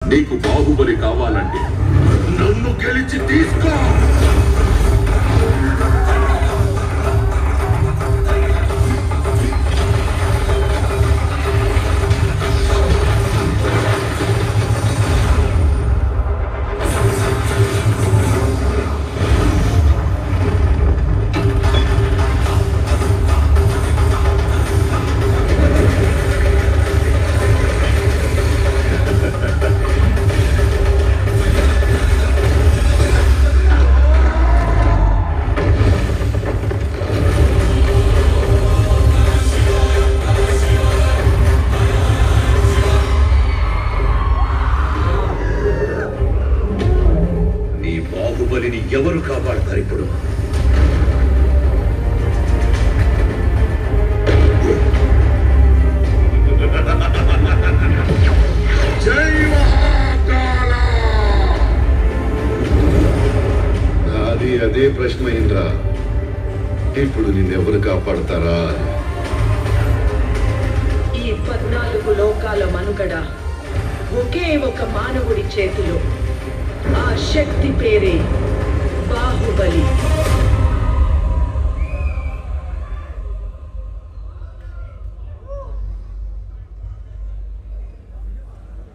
నీకు బాహుబలి కావాలంటే నన్ను గెలిచి తీసుకో. బాహుబలిని ఎవరు కాపాడతారు ఇప్పుడు? జై మహాకాళ! నాది అదే ప్రశ్న ఇంద్ర. ఇప్పుడు నిన్నెవరు కాపాడతారా? ఈ 14 లోకాల మనుగడ ఒకే ఒక మానవుడి చేతిలో. ఆ శక్తి పేరే బాహుబలి.